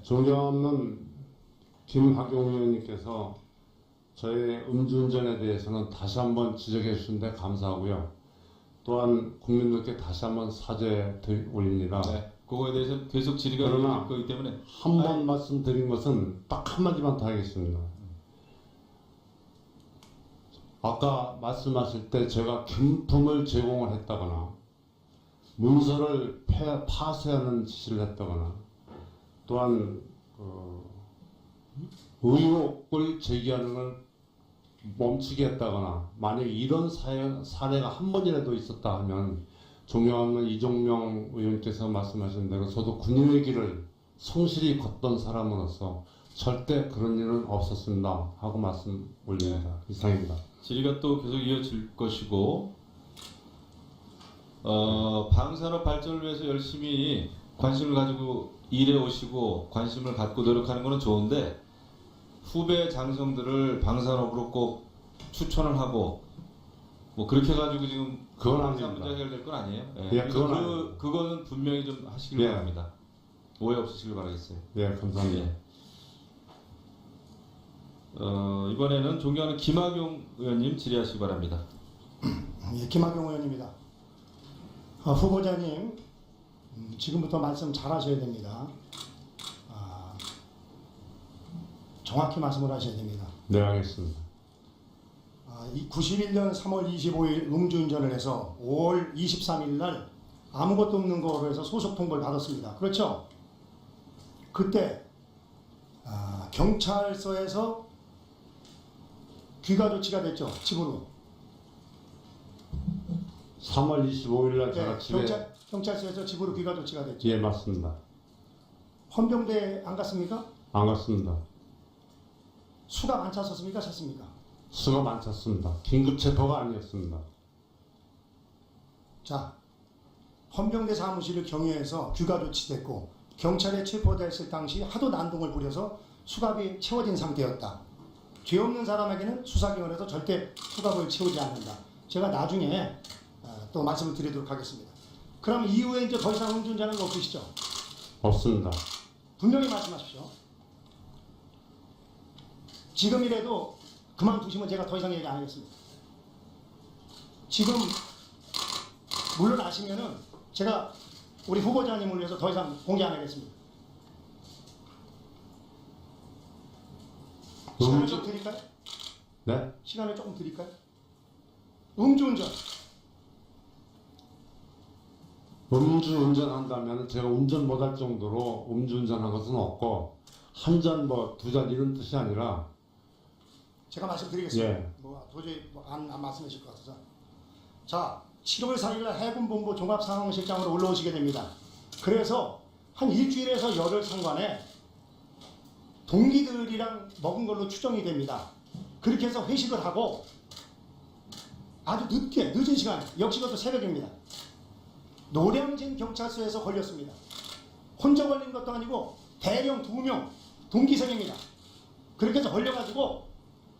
존경하는 김학용 의원님께서 저의 음주운전에 대해서는 다시 한번 지적해 주신데 감사하고요. 또한 국민들께 다시 한번 사죄 올립니다. 네, 그거에 대해서 계속 질의가 그러나 있기 때문에 한 번 말씀드린 것은 딱 한마디만 더 하겠습니다. 아까 말씀하실 때 제가 금품을 제공을 했다거나 문서를 파쇄하는 지시를 했다거나 또한 의혹을 제기하는 걸 멈추게 했다거나 만약에 이런 사례가 한 번이라도 있었다 하면 존경하는 이종명 의원께서 말씀하신 대로 저도 군인의 길을 성실히 걷던 사람으로서 절대 그런 일은 없었습니다 하고 말씀 올립니다. 이상입니다. 질의가 또 계속 이어질 것이고 방산업 발전을 위해서 열심히 관심을 가지고 일해 오시고 관심을 갖고 노력하는 것은 좋은데 후배 장성들을 방산업으로 꼭 추천을 하고 뭐 그렇게 해가지고 지금 그건 방산 아닙니다. 문제 해결될 건 아니에요. 예. 예, 그건 그거는 분명히 좀 하시길 예. 바랍니다. 오해 없으시길 바라겠어요. 네, 감사합니다. 예. 이번에는 존경하는 김학용 의원님 질의하시기 바랍니다. 예, 김학용 의원입니다. 후보자님, 지금부터 말씀 잘 하셔야 됩니다. 정확히 말씀을 하셔야 됩니다. 네, 알겠습니다. 91년 3월 25일 음주운전을 해서 5월 23일 날 아무것도 없는 거로 해서 소속 통보를 받았습니다. 그렇죠? 그때 경찰서에서 귀가 조치가 됐죠. 집으로. 3월 25일 날 제가 네, 집에 경찰서에서 집으로 귀가 조치가 됐죠. 예, 맞습니다. 헌병대 안 갔습니까? 안 갔습니다. 수갑 안 찼었습니까? 찼습니까? 수가 많았습니다. 긴급 체포가 아니었습니다. 자, 헌병대 사무실을 경유해서 귀가 조치됐고 경찰에 체포됐을 당시 하도 난동을 부려서 수갑이 채워진 상태였다. 죄 없는 사람에게는 수사경을 해서 절대 수갑을 채우지 않는다. 제가 나중에 또 말씀을 드리도록 하겠습니다. 그럼 이후에 이제 더 이상 음주운전은 없으시죠? 없습니다. 분명히 말씀하십시오. 지금이라도 그만두시면 제가 더 이상 얘기 안 하겠습니다. 지금 물러나시면은 제가 우리 후보자님을 위해서 더 이상 공개 안 하겠습니다. 시간을 좀 드릴까요? 네? 시간을 조금 드릴까요? 음주운전. 음주운전한다면 제가 운전 못할 정도로 음주운전한 것은 없고 한 잔 뭐 두 잔 이런 뜻이 아니라 제가 말씀드리겠습니다. 예. 도저히 안 말씀하실 것 같아서. 자, 7월 4일날 해군본부 종합상황실장으로 올라오시게 됩니다. 그래서 한 일주일에서 열흘 상관에 동기들이랑 먹은 걸로 추정이 됩니다. 그렇게 해서 회식을 하고 아주 늦은 시간, 역시 그것도 새벽입니다. 노량진 경찰서에서 걸렸습니다. 혼자 걸린 것도 아니고 대령 2명 동기생입니다. 그렇게 해서 걸려가지고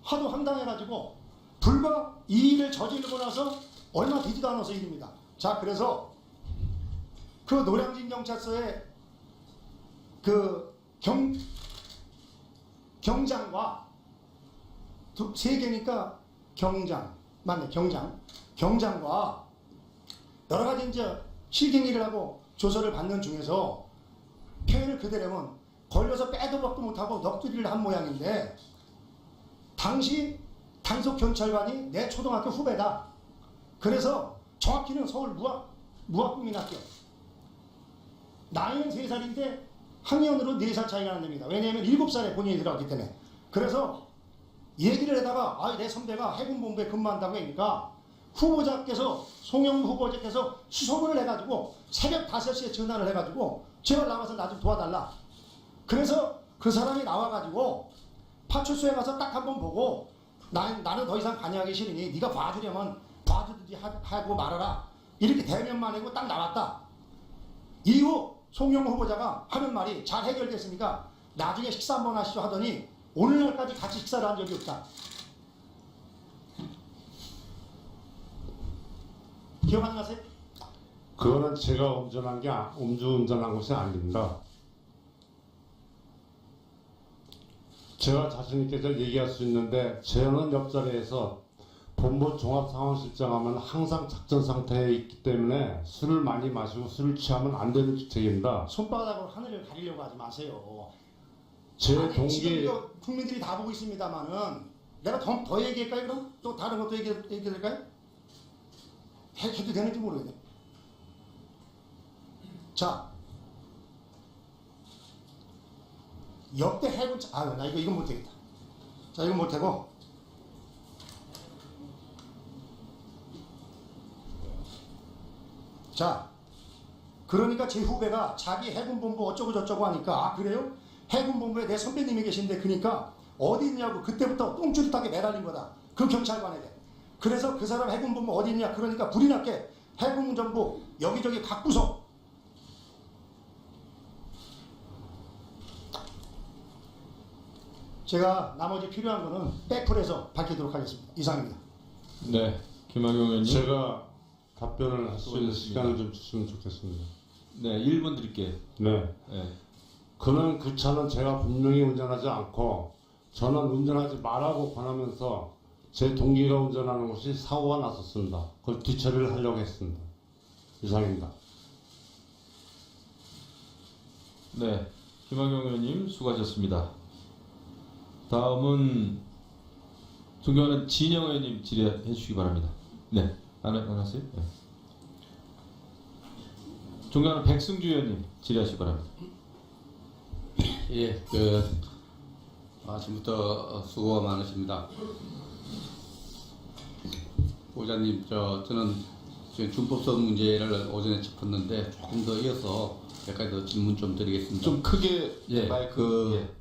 하도 황당해가지고 불과 이 일을 저지르고 나서 얼마 되지도 않아서 일입니다. 자, 그래서 그 노량진 경찰서의 그 경장과 세 개니까 경장 맞네, 경장과 여러 가지 이제 실갱이를 하고 조서를 받는 중에서 표현을 그대로 하면 걸려서 빼도 박도 못하고 넋두리를 한 모양인데 당시 단속 경찰관이 내 초등학교 후배다. 그래서 정확히는 서울 무학국민학교. 나이는 3살인데 학년으로 4살 차이가 난답니다. 왜냐하면 7살에 본인이 들어갔기 때문에. 그래서 얘기를 하다가 내 선배가 해군본부에 근무한다고 하니까 후보자께서 송영무 후보자께서 수소문을 해가지고 새벽 5시에 전화를 해가지고 제발 나와서 나 좀 도와달라. 그래서 그 사람이 나와가지고 파출소에 가서 딱 한번 보고 나는 더 이상 관여하기 싫으니 네가 봐주려면 봐주든지 하고 말아라. 이렇게 대면만 하고 딱 나왔다. 이후 송영무 후보자가 하는 말이 잘 해결됐으니까 나중에 식사 한번 하시죠 하더니 오늘날까지 같이 식사를 한 적이 없다. 기억 안 나세요? 그거는 제가 음주운전한 것이 아닙니다. 제가 자신 있게 잘 얘기할 수 있는데 저는 옆자리에서 본부 종합상황실장 하면 항상 작전 상태에 있기 때문에 술을 많이 마시고 술을 취하면 안 되는 주책입니다. 손바닥으로 하늘을 가리려고 하지 마세요. 제 아니, 지금 동기 이거 국민들이 다 보고 있습니다만은 내가 더 얘기할까요 그럼? 또 다른 것도 얘기할까요? 해도 되는지 모르겠네. 자, 역대 해군 나 이건 못되겠다. 자, 이건 못하고 자, 그러니까 제 후배가 자기 해군본부 어쩌고 저쩌고 하니까 그래요? 해군본부에 내 선배님이 계신데 그러니까 어디 있냐고 그때부터 똥줄타게 매달린 거다. 그 경찰관에게. 그래서 그 사람 해군본부 어디 있냐 그러니까 불이 났게 해군정보 여기저기 각 구석 제가 나머지 필요한 거는 백풀에서 밝히도록 하겠습니다. 이상입니다. 네, 김학용 의원님. 제가 답변을 할 수 있는 수고하셨습니다. 시간을 좀 주시면 좋겠습니다. 네, 1분 드릴게요. 네. 네. 그 차는 제가 분명히 운전하지 않고 저는 운전하지 말라고 권하면서 제 동기가 운전하는 것이 사고가 났었습니다. 그걸 뒤처리를 하려고 했습니다. 이상입니다. 네, 김학용 의원님 수고하셨습니다. 다음은 존경하는 진영 의원님 질의해 주시기 바랍니다. 네, 안 하세요? 네. 존경하는 백승주 의원님 질의하시기 바랍니다. 예, 아침부터 수고가 많으십니다. 보좌님, 저는 지금 준법성 문제를 오전에 짚었는데 조금 더 이어서 몇 가지 더 질문 좀 드리겠습니다. 좀 크게 예, 마이크.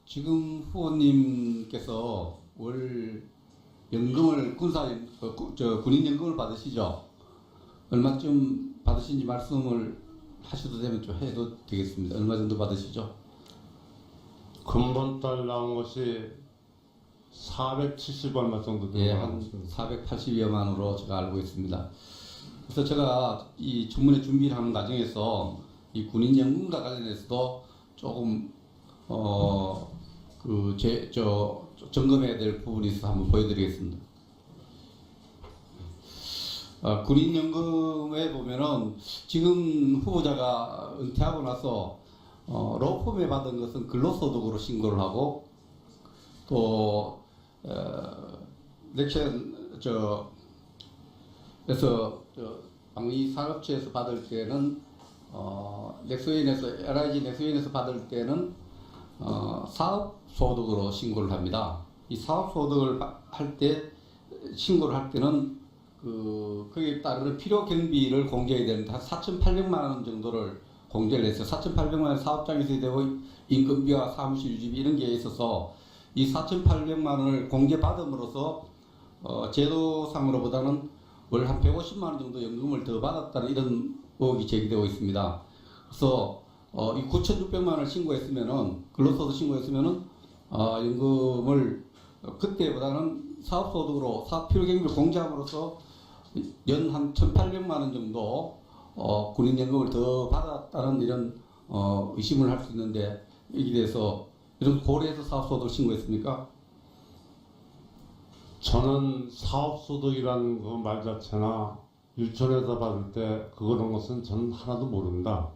지금 후보님께서 월 연금을 군인 연금을 받으시죠? 얼마쯤 받으신지 말씀을 하셔도 되면 좀 해도 되겠습니다. 얼마 정도 받으시죠? 금번 달 나온 것이 470 얼마 정도 되는 예, 것 한 같습니다. 480여만 원으로 제가 알고 있습니다. 그래서 제가 이 청문회 준비를 하는 과정에서 이 군인연금과 관련해서도 조금 점검해야 될 부분이 있어서 한번 보여드리겠습니다. 군인연금에 보면은 지금 후보자가 은퇴하고 나서 로펌에 받은 것은 근로소득으로 신고를 하고 또 그래서 방위 산업체에서 받을 때는 LIG 넥스윈에서 받을 때는 사업 소득으로 신고를 합니다. 이 사업 소득을 신고를 할 때는 거기에 따르는 필요 경비를 공제해야 되는데 한 4,800만 원 정도를 공제를 했어요. 4,800만 원 사업장에 있어야 되고 인건비와 사무실 유지비 이런 게 있어서 이 4,800만 원을 공제받음으로써 제도상으로보다는 월 한 150만 원 정도 연금을 더 받았다는 이런 의혹이 제기되고 있습니다. 그래서 이 9,600만 원을 신고했으면은 근로소득 신고했으면은 연금을 그때보다는 사업소득으로 사업 필요경비를 공제함으로써 연 한 1,800만 원 정도 군인연금을 더 받았다는 이런 의심을 할 수 있는데 여기에 대해서 이런 고려해서 사업소득을 신고했습니까? 저는 사업소득이라는 그 말 자체나 일촌에서 받을 때 그런 것은 저는 하나도 모릅니다.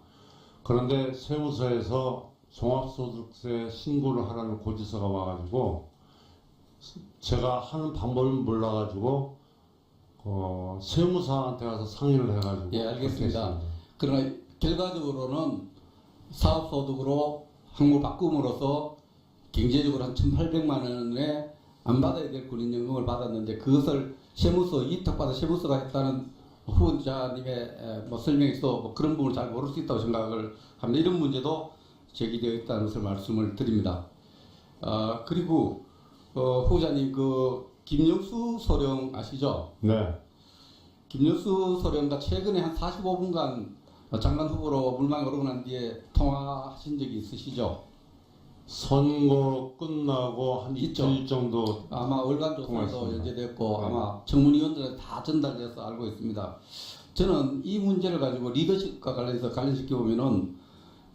그런데 세무서에서 종합소득세 신고를 하라는 고지서가 와가지고 제가 하는 방법을 몰라가지고 세무사한테 가서 상의를 해가지고 예, 알겠습니다. 그렇게 했습니다. 그러나 결과적으로는 사업소득으로 항목 바꿈으로써 경제적으로 한 1,800만 원에 안 받아야 될 군인연금을 받았는데 그것을 세무서 이탁받아 세무서가 했다는 후보자님의 설명에서 그런 부분을 잘 모를 수 있다고 생각을 합니다. 이런 문제도 제기되어 있다는 것을 말씀을 드립니다. 그리고 후보자님 김영수 소령 아시죠? 네. 김영수 소령과 최근에 한 45분간 장관 후보로 물망에 오르고 난 뒤에 통화하신 적이 있으시죠? 선거 끝나고 한 있죠. 이틀 정도 아마 월간 조사도 통화했습니다. 연재됐고 네. 아마 청문위원들한테 다 전달돼서 알고 있습니다. 저는 이 문제를 가지고 리더십과 관련해서 관련시켜 보면은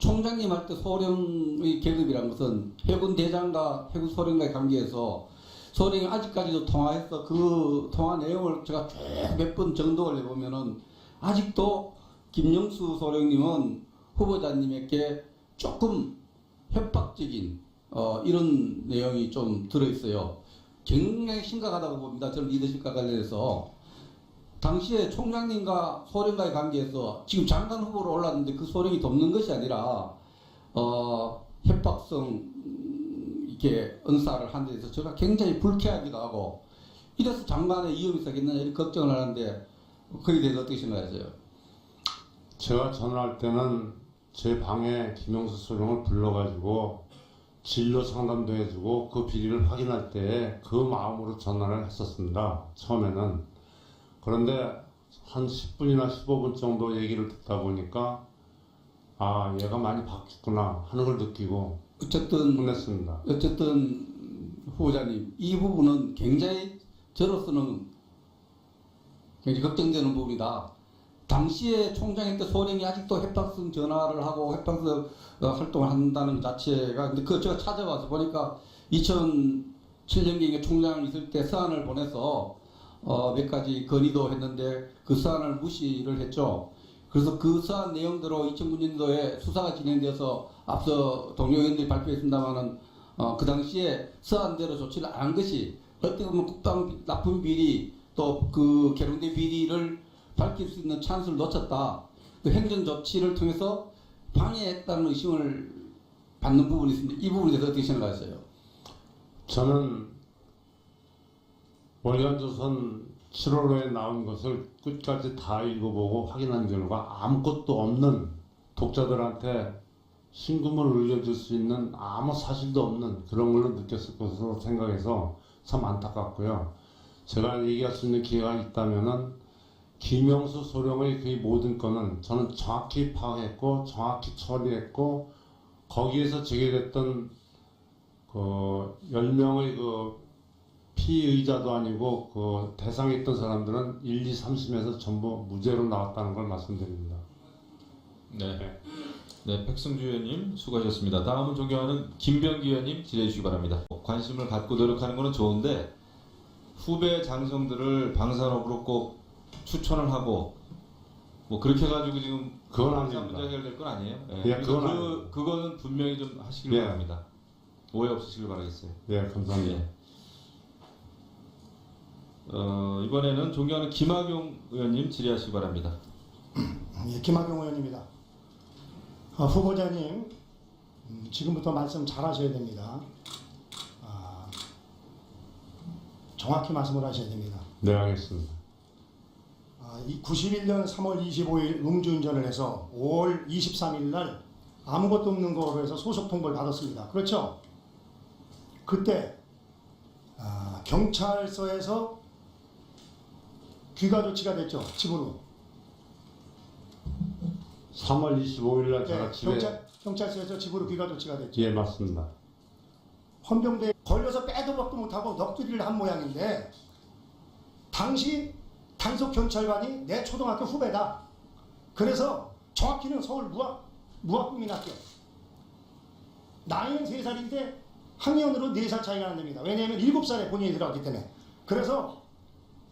총장님 할 때 소령의 계급이란 것은 해군 대장과 해군 소령과의 관계에서 소령이 아직까지도 통화해서 그 통화 내용을 제가 쭉 몇 번 정독을 해보면은 아직도 김영수 소령님은 후보자님에게 조금 협박적인 이런 내용이 좀 들어있어요. 굉장히 심각하다고 봅니다. 저는 리더십과 관련해서 당시에 총장님과 소령과의 관계에서 지금 장관 후보로 올랐는데 그 소령이 돕는 것이 아니라 협박성 이렇게 은사를 한 데서 제가 굉장히 불쾌하기도 하고 이래서 장관의 위험이 있었겠느냐 이런 걱정을 하는데 거기에 대해서 어떻게 생각하세요? 제가 전화할 때는 제 방에 김영수 소령을 불러가지고 진로 상담도 해주고 그 비리를 확인할 때 그 마음으로 전화를 했었습니다. 처음에는. 그런데 한 10분이나 15분 정도 얘기를 듣다 보니까 아 얘가 많이 바뀌었구나 하는 걸 느끼고 어쨌든 혼냈습니다. 후보자님 이 부분은 굉장히 저로서는 굉장히 걱정되는 부분이다. 당시에 총장일 때 소령이 아직도 협박성 전화를 하고 협박성 활동을 한다는 자체가 근데 그 제가 찾아와서 보니까 2007년경에 총장 있을 때 서한을 보내서 몇 가지 건의도 했는데 그 서한을 무시를 했죠. 그래서 그 서한 내용대로 2009년도에 수사가 진행돼서 앞서 동료 의원들이 발표했습니다마는 그 당시에 서한대로 조치를 안 한 것이 어떻게 보면 국방 납품 비리 또 그 계룡대 비리를 밝힐 수 있는 찬스를 놓쳤다. 그 행정 조치를 통해서 방해했다는 의심을 받는 부분이 있습니다. 이 부분에 대해서 어떻게 생각하세요? 저는 월간조선 7월호에 나온 것을 끝까지 다 읽어보고 확인한 결과 아무것도 없는 독자들한테 신금을 울려줄 수 있는 아무 사실도 없는 그런 걸로 느꼈을 것으로 생각해서 참 안타깝고요. 제가 얘기할 수 있는 기회가 있다면은 김영수 소령의 그 모든 건은 저는 정확히 파악했고 정확히 처리했고 거기에서 제기됐던 그 10명의 그 피의자도 아니고 그 대상에 있던 사람들은 1, 2, 3심에서 전부 무죄로 나왔다는 걸 말씀드립니다. 네. 네, 백승주 의원님 수고하셨습니다. 다음은 존경하는 김병기 의원님 질의해 주시기 바랍니다. 관심을 갖고 노력하는 것은 좋은데 후배 장성들을 방산업으로 꼭 추천을 하고 뭐 그렇게 해가지고 지금 그건 문제 아닙니다. 해결될 건 아니에요. 예, 예, 그건 그거는 분명히 좀 하시길 예. 바랍니다. 오해 없으시길 바라겠어요. 예, 감사합니다. 예. 이번에는 존경하는 김학용 의원님 질의하시기 바랍니다. 예, 김학용 의원입니다. 후보자님 지금부터 말씀 잘하셔야 됩니다. 정확히 말씀을 하셔야 됩니다. 네, 알겠습니다. 91년 3월 25일 음주운전을 해서 5월 23일 날 아무것도 없는 거로 해서 소속 통보를 받았습니다. 그렇죠? 그때 경찰서에서 귀가 조치가 됐죠. 집으로. 3월 25일 날 제가 네, 집에 경찰서에서 집으로 귀가 조치가 됐죠. 예, 맞습니다. 헌병대에 걸려서 빼도 박도 못하고 넋두리를 한 모양인데 당시 단속 경찰관이 내 초등학교 후배다. 그래서 정확히는 서울 무학국민학교. 나이는 3살인데 학년으로 4살 차이가 안 납니다. 왜냐하면 7살에 본인이 들어갔기 때문에. 그래서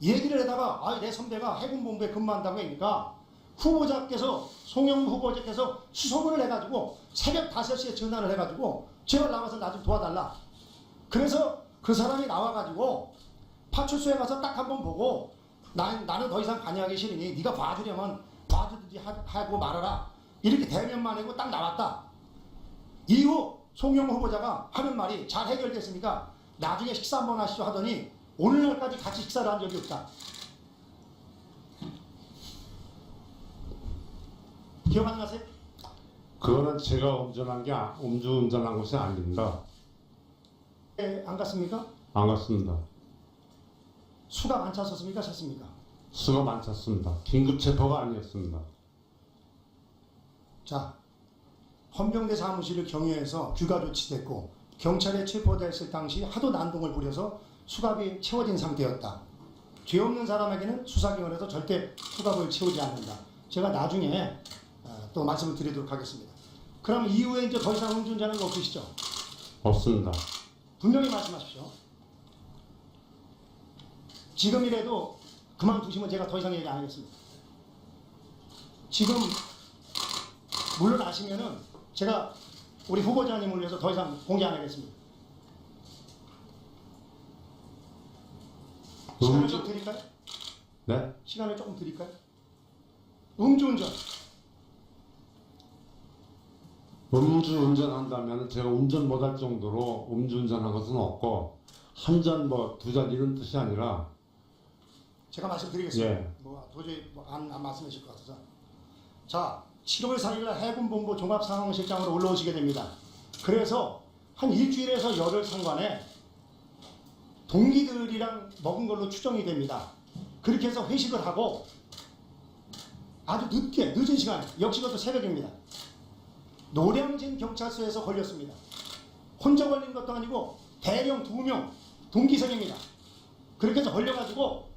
얘기를 하다가 내 선배가 해군본부에 근무한다고 하니까 후보자께서 송영무 후보자께서 수소문을 해가지고 새벽 5시에 전화를 해가지고 제발 나가서 나 좀 도와달라. 그래서 그 사람이 나와가지고 파출소에 가서 딱 한번 보고 나는 더 이상 관여하기 싫으니 네가 봐주려면 봐주든지 하고 말아라. 이렇게 대면만 하고 딱 나왔다. 이후 송영무 후보자가 하는 말이 잘 해결됐으니까 나중에 식사 한번 하시죠 하더니 오늘날까지 같이 식사를 한 적이 없다. 기억 안 나세요? 그거는 제가 음주운전한 것이 아닙니다. 네, 안 갔습니까? 안 갔습니다. 수갑 안 찼었습니까? 찼습니까? 수가 많았습니다. 긴급 체포가 아니었습니다. 자, 헌병대 사무실을 경유해서 귀가 조치됐고 경찰에 체포됐을 당시 하도 난동을 부려서 수갑이 채워진 상태였다. 죄 없는 사람에게는 수사경을 해서 절대 수갑을 채우지 않는다. 제가 나중에 또 말씀을 드리도록 하겠습니다. 그럼 이후에 이제 더 이상 음주운전은 없으시죠? 없습니다. 분명히 말씀하십시오. 지금이라도 그만두시면 제가 더 이상 얘기 안 하겠습니다. 지금 물러나시면은 제가 우리 후보자님을 위해서 더 이상 공개 안 하겠습니다. 시간을 좀 드릴까요? 네? 시간을 조금 드릴까요? 음주운전. 음주운전 한다면 제가 운전 못할 정도로 음주운전한 것은 없고 한 잔 뭐 두 잔 이런 뜻이 아니라 제가 말씀드리겠습니다. 예. 뭐 도저히 안 말씀하실 것 같아서. 자, 7월 4일 해군본부 종합상황실장으로 올라오시게 됩니다. 그래서 한 일주일에서 열흘 상관에 동기들이랑 먹은 걸로 추정이 됩니다. 그렇게 해서 회식을 하고 아주 늦은 시간에, 역시 그것도 새벽입니다. 노량진 경찰서에서 걸렸습니다. 혼자 걸린 것도 아니고 대령 2명 동기생입니다. 그렇게 해서 걸려가지고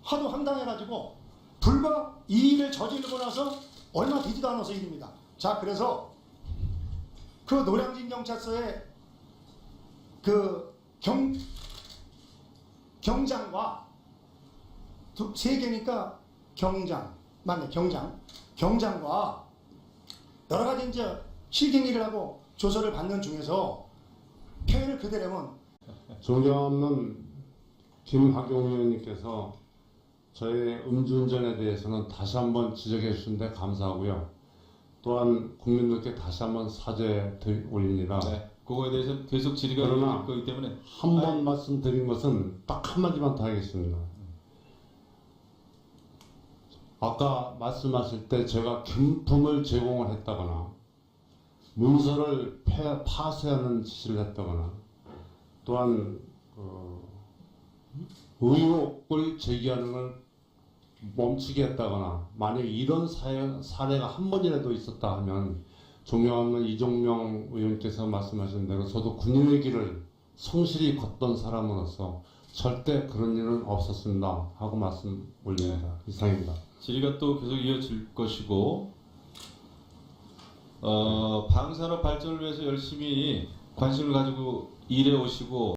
하도 황당해가지고 불과 이 일을 저지르고 나서 얼마 되지도 않아서 일입니다. 자, 그래서 그 노량진 경찰서의 그 경장과 세 개니까 경장 맞네, 경장과 여러 가지 이제 실갱이를 하고 조서를 받는 중에서 표현을 그대로 하면 존경하는 김학용 의원님께서 저의 음주운전에 대해서는 다시 한번 지적해 주신데 감사하고요. 또한 국민들께 다시 한번 사죄 올립니다. 네. 그거에 대해서 계속 질의가 그러나 있기 거기 때문에 한 번 말씀드린 것은 딱 한마디만 더 하겠습니다. 아까 말씀하실 때 제가 금품을 제공을 했다거나 문서를 파쇄하는 지시를 했다거나 또한 의혹을 제기하는 걸 멈추게 했다거나 만약 이런 사례가 한 번이라도 있었다 하면 존경하는 이종명 의원께서 말씀하신 대로 저도 군인의 길을 성실히 걷던 사람으로서 절대 그런 일은 없었습니다 하고 말씀 올립니다. 이상입니다. 질의가 또 계속 이어질 것이고 방산업 발전을 위해서 열심히 관심을 가지고 일해 오시고